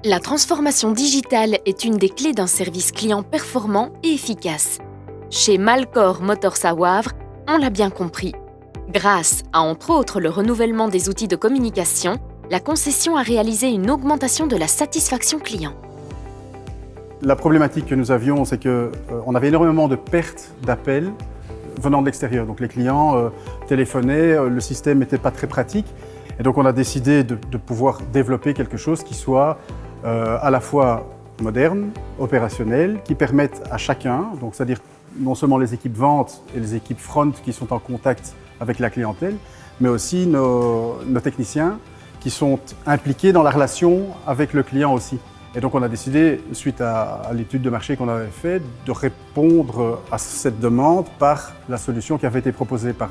La transformation digitale est une des clés d'un service client performant et efficace. Chez Malcor Motors à Wavre, on l'a bien compris. Grâce à, entre autres, le renouvellement des outils de communication, la concession a réalisé une augmentation de la satisfaction client. La problématique que nous avions, c'est qu'on avait énormément de pertes d'appels venant de l'extérieur. Donc les clients téléphonaient, le système n'était pas très pratique. Et donc on a décidé de pouvoir développer quelque chose qui soit à la fois moderne, opérationnel, qui permette à chacun, donc c'est-à-dire non seulement les équipes ventes et les équipes front qui sont en contact avec la clientèle, mais aussi nos techniciens qui sont impliqués dans la relation avec le client aussi. Et donc on a décidé, suite à l'étude de marché qu'on avait faite, de répondre à cette demande par la solution qui avait été proposée par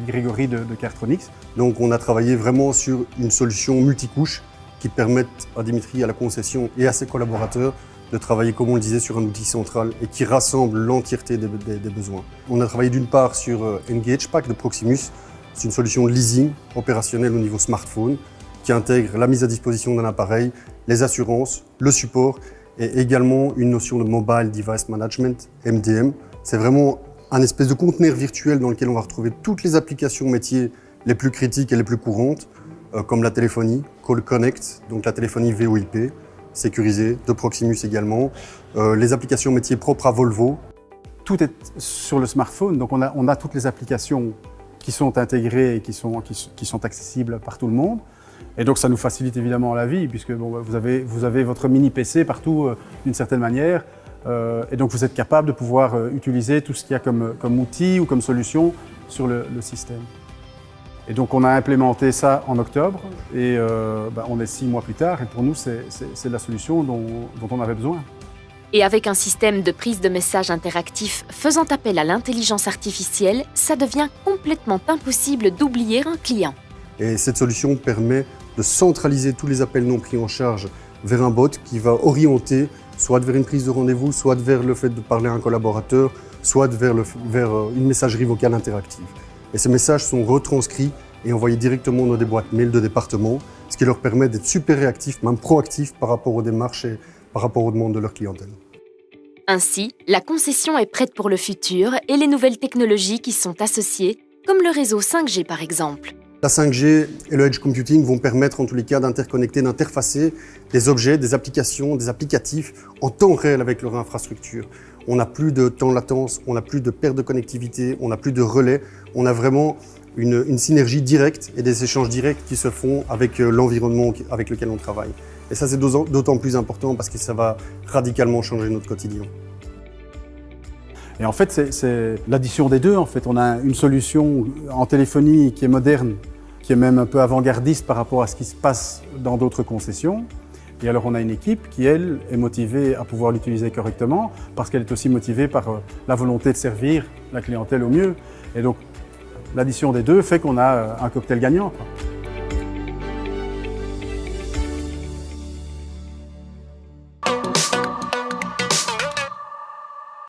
Grégory de Cartronix. Donc on a travaillé vraiment sur une solution multicouche qui permette à Dimitri, à la concession et à ses collaborateurs de travailler, comme on le disait, sur un outil central et qui rassemble l'entièreté des besoins. On a travaillé d'une part sur EngagePack de Proximus. C'est une solution de leasing opérationnelle au niveau smartphone qui intègre la mise à disposition d'un appareil, les assurances, le support et également une notion de Mobile Device Management, MDM. C'est vraiment un espèce de conteneur virtuel dans lequel on va retrouver toutes les applications métiers les plus critiques et les plus courantes, comme la téléphonie, Call Connect, donc la téléphonie VoIP, sécurisée, de Proximus également, les applications métiers propres à Volvo. Tout est sur le smartphone, donc on a toutes les applications qui sont intégrées et qui sont accessibles par tout le monde. Et donc ça nous facilite évidemment la vie, puisque vous avez votre mini PC partout d'une certaine manière, et donc vous êtes capable de pouvoir utiliser tout ce qu'il y a comme outil ou comme solution sur le système. Et donc on a implémenté ça en octobre, et on est 6 mois plus tard, et pour nous c'est la solution dont on avait besoin. Et avec un système de prise de messages interactif faisant appel à l'intelligence artificielle, ça devient complètement impossible d'oublier un client. Et cette solution permet de centraliser tous les appels non pris en charge vers un bot qui va orienter soit vers une prise de rendez-vous, soit vers le fait de parler à un collaborateur, soit vers une messagerie vocale interactive. Et ces messages sont retranscrits et envoyés directement dans des boîtes mail de département, ce qui leur permet d'être super réactifs, même proactifs par rapport aux démarches et par rapport aux demandes de leur clientèle. Ainsi, la concession est prête pour le futur et les nouvelles technologies qui sont associées, comme le réseau 5G par exemple. La 5G et le Edge Computing vont permettre en tous les cas d'interconnecter, d'interfacer des objets, des applications, des applicatifs en temps réel avec leur infrastructure. On n'a plus de temps de latence, on n'a plus de perte de connectivité, on n'a plus de relais. On a vraiment une synergie directe et des échanges directs qui se font avec l'environnement avec lequel on travaille. Et ça, c'est d'autant plus important parce que ça va radicalement changer notre quotidien. Et en fait, c'est l'addition des deux. En fait, on a une solution en téléphonie qui est moderne, qui est même un peu avant-gardiste par rapport à ce qui se passe dans d'autres concessions. Et alors, on a une équipe qui, elle, est motivée à pouvoir l'utiliser correctement parce qu'elle est aussi motivée par la volonté de servir la clientèle au mieux. Et donc, l'addition des deux fait qu'on a un cocktail gagnant, quoi.